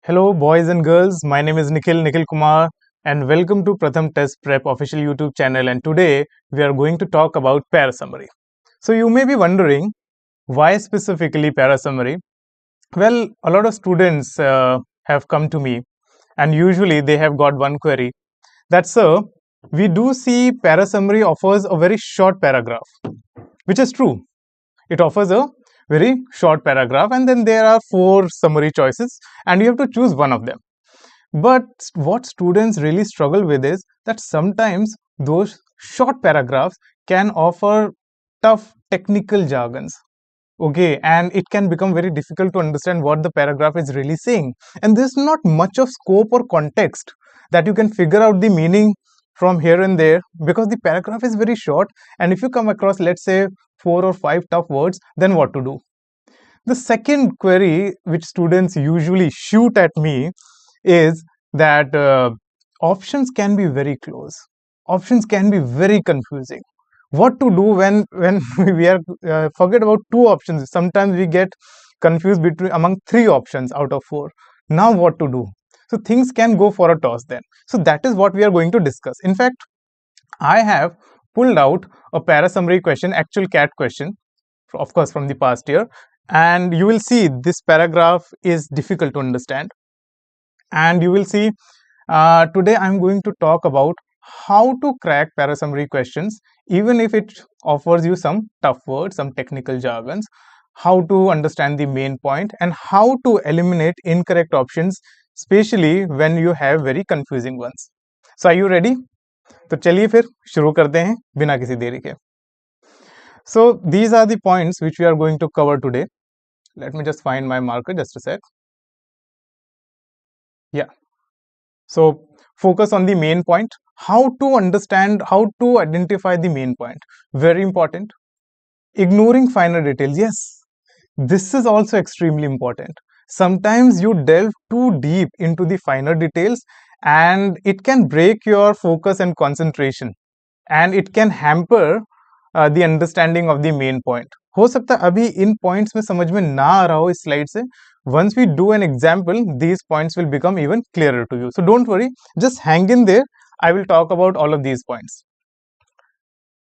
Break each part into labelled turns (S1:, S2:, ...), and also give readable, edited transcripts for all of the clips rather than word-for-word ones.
S1: Hello, boys and girls. My name is Nikhil Kumar, and welcome to Pratham Test Prep official YouTube channel. And today we are going to talk about para summary. So you may be wondering why specifically para summary. Well, a lot of students have come to me, and usually they have got one query. That sir, we do see para summary offers a very short paragraph, which is true. It offers a very short paragraph, and then there are 4 summary choices, and you have to choose one of them. But what students really struggle with is that sometimes those short paragraphs can offer tough technical jargons. Okay, and it can become very difficult to understand what the paragraph is really saying. And there's not much of scope or context that you can figure out the meaning from here and there because the paragraph is very short. And if you come across, let's say, 4 or 5 tough words, then what to do? The second query which students usually shoot at me is that options can be very close. Options can be very confusing. What to do when we are forget about 2 options? Sometimes we get confused between among 3 options out of 4. Now what to do? So things can go for a toss then. So that is what we are going to discuss. In fact, I have pulled out a para summary question, actual CAT question, of course from the past year, and you will see this paragraph is difficult to understand. And you will see today I'm going to talk about how to crack para summary questions, even if it offers you some tough words, some technical jargons, how to understand the main point, and how to eliminate incorrect options, especially when you have very confusing ones. So are you ready? तो चलिए फिर शुरू करते हैं बिना किसी देरी के. So these are the points which we are going to cover today. Let me just find my marker, just a sec. Yeah. So focus on the main point. How to understand, how to identify the main point. Very important. Ignoring finer details. Yes, this is also extremely important. Sometimes you delve too deep into the finer details and it can break your focus and concentration, and it can hamper the understanding of the main point. हो सकता है अभी इन points में समझ में ना आ रहा हो इस slide से. Once we do an example, these points will become even clearer to you. So don't worry, just hang in there. I will talk about all of these points.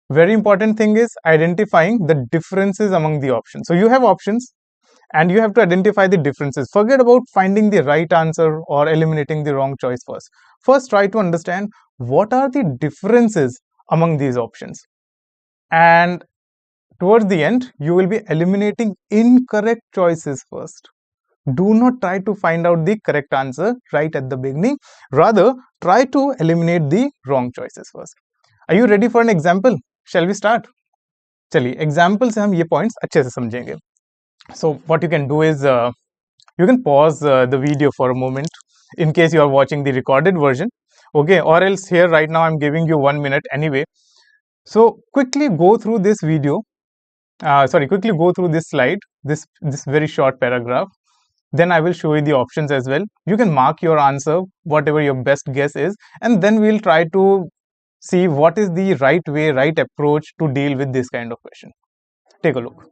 S1: Very important thing is identifying the differences among the options. So you have options and you have to identify the differences. Forget about finding the right answer or eliminating the wrong choice first. First, try to understand what are the differences among these options. And towards the end, you will be eliminating incorrect choices first. Do not try to find out the correct answer right at the beginning. Rather, try to eliminate the wrong choices first. Are you ready for an example? Shall we start? चलिए example से हम ये points अच्छे से समझेंगे. So what you can do is you can pause the video for a moment in case you are watching the recorded version, okay, or else here right now I'm giving you 1 minute anyway. So quickly go through this video, quickly go through this slide, this very short paragraph. Then I will show you the options as well. You can mark your answer, whatever your best guess is, and then we'll try to see what is the right way, right approach to deal with this kind of question. Take a look.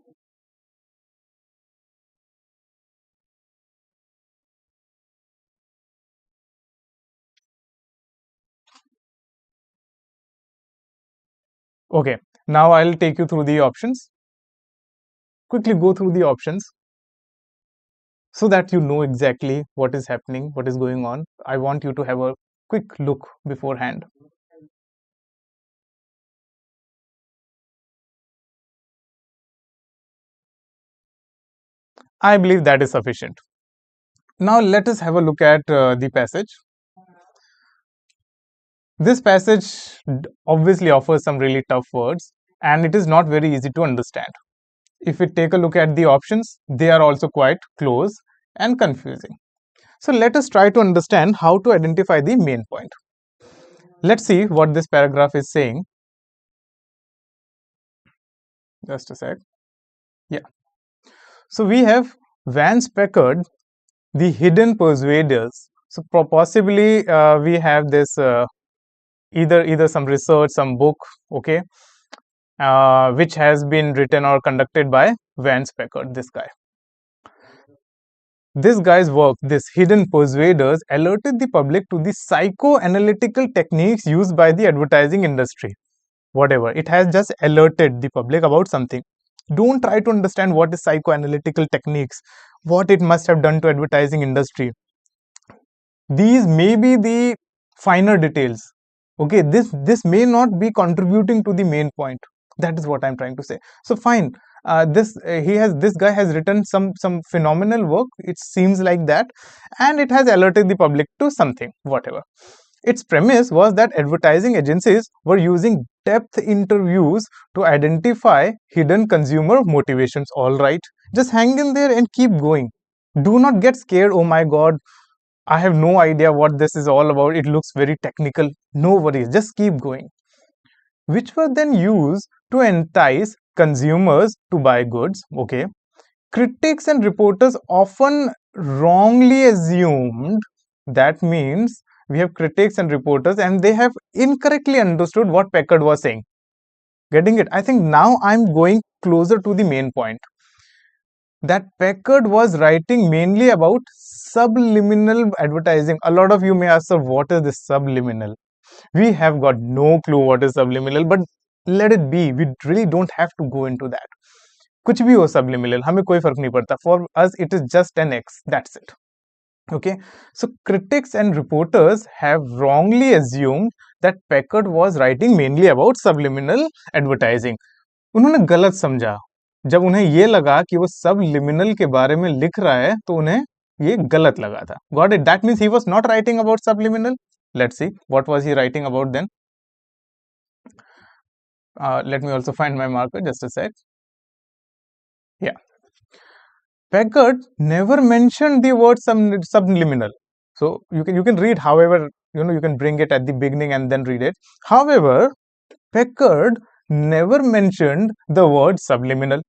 S1: Okay, now I'll take you through the options. Quickly go through the options so that you know exactly what is happening, what is going on. I want you to have a quick look beforehand. I believe that is sufficient. Now let us have a look at the passage. This passage obviously offers some really tough words and it is not very easy to understand. If we take a look at the options, they are also quite close and confusing. So let us try to understand how to identify the main point. Let's see what this paragraph is saying. Just a sec. Yeah. So we have Vance Packard, the hidden persuaders. So possibly we have this either some research, some book, okay, which has been written or conducted by Vance Packard, this guy. This guy's work, this Hidden Persuaders, alerted the public to the psychoanalytical techniques used by the advertising industry. Whatever, it has just alerted the public about something. Don't try to understand what is psychoanalytical techniques, what it must have done to advertising industry. These may be the finer details. Okay, this may not be contributing to the main point. That is what I'm trying to say. So fine, this guy has written some phenomenal work, it seems like that, and it has alerted the public to something, whatever. Its premise was that advertising agencies were using depth interviews to identify hidden consumer motivations. All right, just hang in there and keep going. Do not get scared. Oh my god, I have no idea what this is all about. It looks very technical. No worries, just keep going. Which were then used to entice consumers to buy goods. Okay. Critics and reporters often wrongly assumed, that means we have critics and reporters and they have incorrectly understood what Packard was saying. Getting it? I think now I'm going closer to the main point. That Packard was writing mainly about subliminal advertising. A lot of you may ask, sir, what is this subliminal? We have got no clue what is subliminal, but let it be. We really don't have to go into that. कुछ भी हो subliminal, हमें कोई फर्क नहीं पड़ता. For us, it is just an X. That's it. Okay. So critics and reporters have wrongly assumed that Packard was writing mainly about subliminal advertising. उन्होंने गलत समझा. जब उन्हें ये लगा कि वो subliminal के बारे में लिख रहा है, तो उन्हें ये गलत लगा था. Got it? That means he was not writing about subliminal. Let's see, what was he writing about then? Let me also find my marker, just a sec. Yeah. Packard never mentioned the word subliminal. So you can read however, you can bring it at the beginning and then read it. However, Packard never mentioned the word subliminal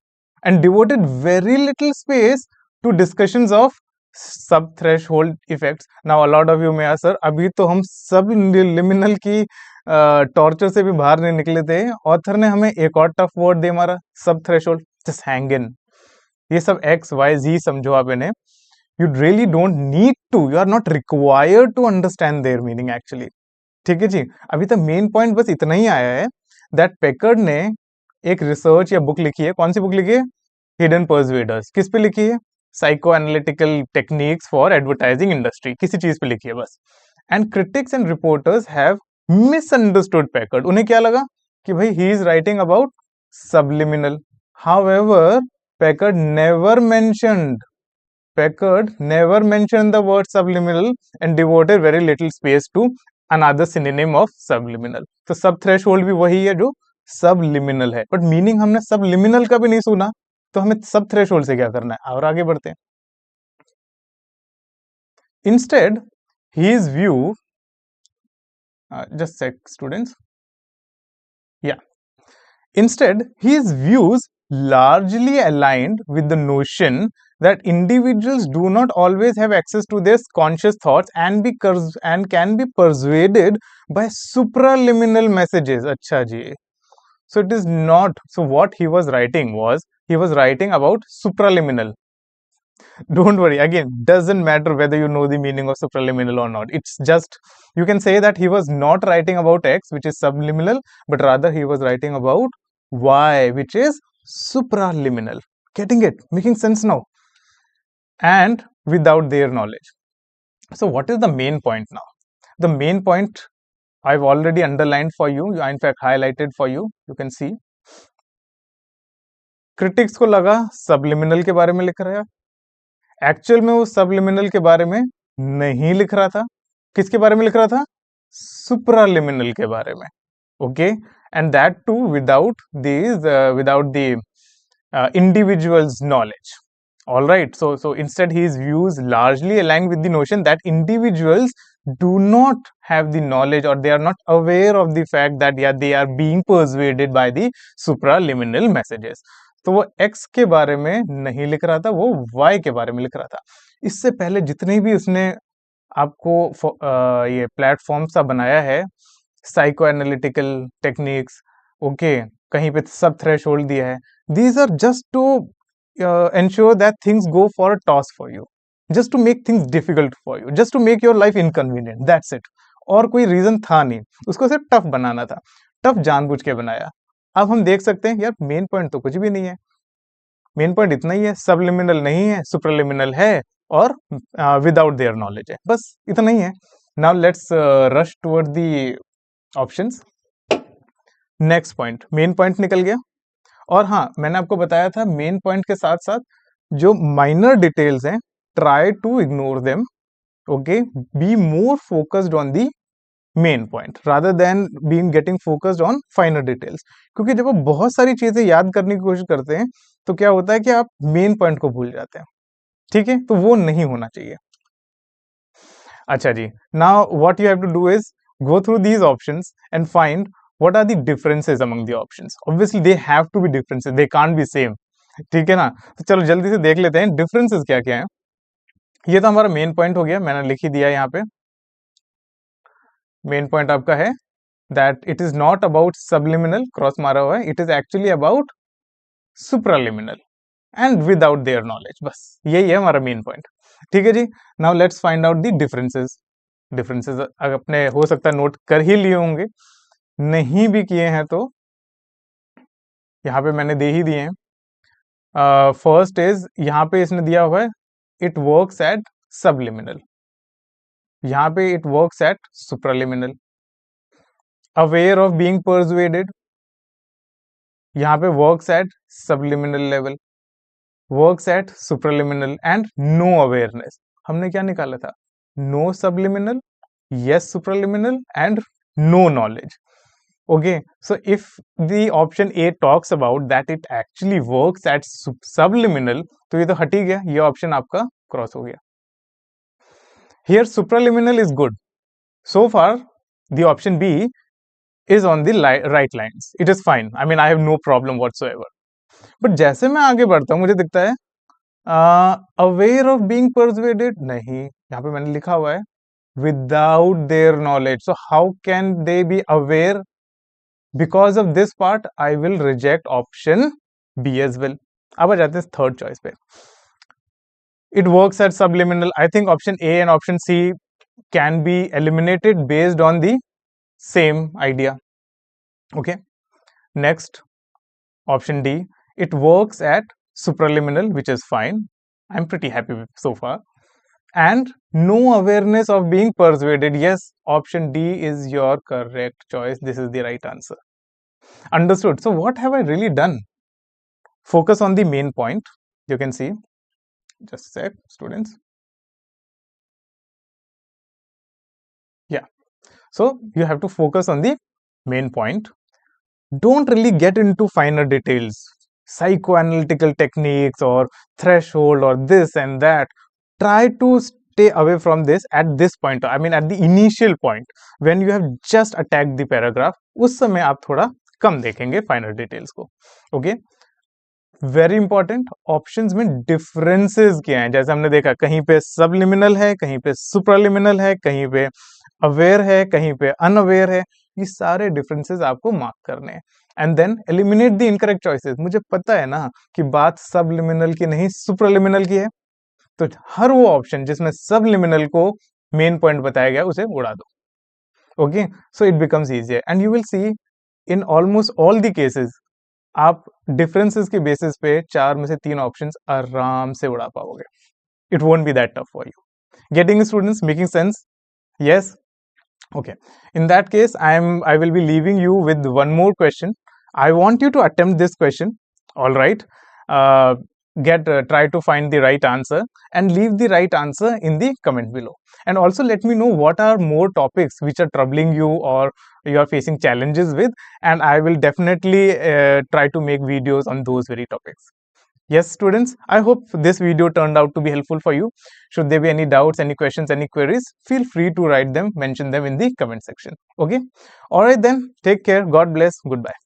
S1: and devoted very little space to discussions of sub-threshold effects. Now a lot of you may ask, sir, अभी तो हम subliminal की torture से भी बाहर नहीं निकले थे, ऑथर ने हमें एक और टफ वर्ड दे मारा, सब थ्रेशोल्ड. Just hang in. ये सब एक्स वाई जी समझो आप इन्हें. You really don't need to, you are not required to understand their meaning actually. ठीक है जी. अभी तक मेन पॉइंट बस इतना ही आया है दैट पैकर्ड ने एक रिसर्च या बुक लिखी है. कौन सी बुक लिखी है? हिडन पर्सुएडर्स. किस पे लिखी है? Psycho analytical techniques for advertising industry. किसी चीज पे लिखी है बस. And critics and reporters have misunderstood Packard. उन्हें क्या लगा कि भाई he is writing about subliminal. However, Packard never mentioned the word subliminal and devoted very little space to another synonym of subliminal. तो सब threshold भी वही है जो subliminal है, but meaning हमने subliminal का भी नहीं सुना, तो हमें सब threshold से क्या करना है? और आगे बढ़ते हैं. Instead, his view just sec, students. Yeah. Instead, his views largely aligned with the notion that individuals do not always have access to their conscious thoughts and can be persuaded by supraliminal messages. Acha ji. So it is not. So what he was writing about supraliminal. Don't worry, again, doesn't matter whether you know the meaning of supraliminal or not. It's just, you can say that he was not writing about X, which is subliminal, but rather he was writing about Y, which is supraliminal. Getting it? Making sense now? And without their knowledge. So what is the main point now? The main point I've already underlined for you, in fact highlighted for you. You can see. Critics को लगा subliminal के बारे में लिख रहा है. Actual में वो सबलिमिनल के बारे में नहीं लिख रहा था. किसके बारे में लिख रहा था? सुप्रालिमिनल के बारे में. Okay, and that too without the individual's knowledge. All right, so instead his views largely align with the notion that individuals do not have the knowledge or they are not aware of the fact that they are being persuaded by the supraliminal messages. तो वो X के बारे में नहीं लिख रहा था, वो Y के बारे में लिख रहा था. इससे पहले जितने भी उसने आपको ये प्लेटफॉर्म सा बनाया है, साइको एनालिटिकल टेक्निक्स, ओके, कहीं पे सब थ्रेशोल्ड दिया है, these are just to ensure that things go for a toss for you. Just to make things difficult for you, just to make your life inconvenient, that's it. और कोई reason था नहीं, उसको सिर्फ टफ बनाना था, tough जानबूझ के बनाया। अब हम देख सकते हैं यार मेन पॉइंट तो कुछ भी नहीं है, मेन पॉइंट इतना ही है, सबलिमिनल नहीं है, सुपरलिमिनल है, और विदाउट देयर नॉलेज है, बस इतना ही है। Now let's rush toward the options. Next point, main point निकल गया। और हाँ, मैंने आपको बताया था मेन पॉइंट के साथ साथ जो माइनर डिटेल्स हैं, try to ignore them, okay, be more focused on the main point rather than being getting focused on finer details. क्योंकि जब आप बहुत सारी चीजें याद करने की कोशिश करते हैं तो क्या होता है कि आप मेन पॉइंट को भूल जाते हैं, ठीक है, तो वो नहीं होना चाहिए। अच्छा जी, now what you have to do is go through these options and find what are the differences among the options. Obviously they have to be differences, they can't be same, ठीक है ना। तो चलो जल्दी से देख लेते हैं डिफरेंसेस क्या क्या है। ये तो हमारा मेन पॉइंट हो गया, मैंने लिख ही दिया यहाँ पे। मेन पॉइंट आपका है that it is not about subliminal, cross मारा हुआ है, it is actually about supraliminal and without their knowledge, बस यही है हमारा मेन पॉइंट, ठीक है जी। Now let's find out the differences. Differences अपने हो सकता है नोट कर ही लिए होंगे, नहीं भी किए हैं तो यहाँ पे मैंने दे ही दिए हैं। फर्स्ट इज, यहाँ पे इसने दिया हुआ है इट वर्क्स एट सबलिमिनल, यहाँ पे it works at supraliminal. Aware of being persuaded, यहाँ पे works at subliminal level, works at supraliminal and no awareness. हमने क्या निकाला था? No subliminal, yes supraliminal, and no knowledge. Okay, so if the option A talks about that it actually works at subliminal, तो ये तो हट ही गया, ये ऑप्शन आपका क्रॉस हो गया। Here supraliminal is good. So far the option B is on the right lines. It is fine. I mean I have no problem whatsoever. But जैसे मैं आगे बढ़ता हूँ मुझे दिखता है aware of being persuaded, नहीं, यहाँ पे मैंने लिखा हुआ है without their knowledge. So how can they be aware? Because of this part, I will reject option B as well. अब आ जाते हैं थर्ड चॉइस पे। It works at subliminal. I think option A and option C can be eliminated based on the same idea. Okay. Next, option D. It works at supraliminal, which is fine. I'm pretty happy with so far. And no awareness of being persuaded. Yes, option D is your correct choice. This is the right answer. Understood. So what have I really done? Focus on the main point. You can see. Just a sec, students. Yeah. So you have to focus on the main point. Don't really get into finer details, psychoanalytical techniques or threshold or this and that. Try to stay away from this at this point. I mean at the initial point when you have just attacked the paragraph. उस समय आप थोड़ा कम देखेंगे final details को। Okay, very important, options में differences क्या हैं। जैसे हमने देखा कहीं पे सबलिमिनल है, कहीं पे सुपरलिमिनल है, कहीं पे अवेयर है, कहीं पे अनअवेयर है। ये सारे डिफरेंसेस आपको मार्क करने हैं and then eliminate the incorrect choices. मुझे पता है ना कि बात सबलिमिनल की नहीं सुपरलिमिनल की है, तो हर वो ऑप्शन जिसमें सबलिमिनल को मेन पॉइंट बताया गया उसे उड़ा दो। Okay, so it becomes easier and you will see in almost all the cases आप डिफरेंसेस के बेसिस पे 4 में से 3 ऑप्शंस आराम से उड़ा पाओगे। It won't be that tough for you. Getting students, making sense? Yes, okay, in that case I will be leaving you with one more question. I want you to attempt this question, all right? Try to find the right answer and leave the right answer in the comment below, and also let me know what are more topics which are troubling you or you are facing challenges with, and I will definitely try to make videos on those very topics. Yes, students, I hope this video turned out to be helpful for you. Should there be any doubts, any questions, any queries, feel free to write them, mention them in the comment section. Okay? Alright then, take care, God bless, goodbye.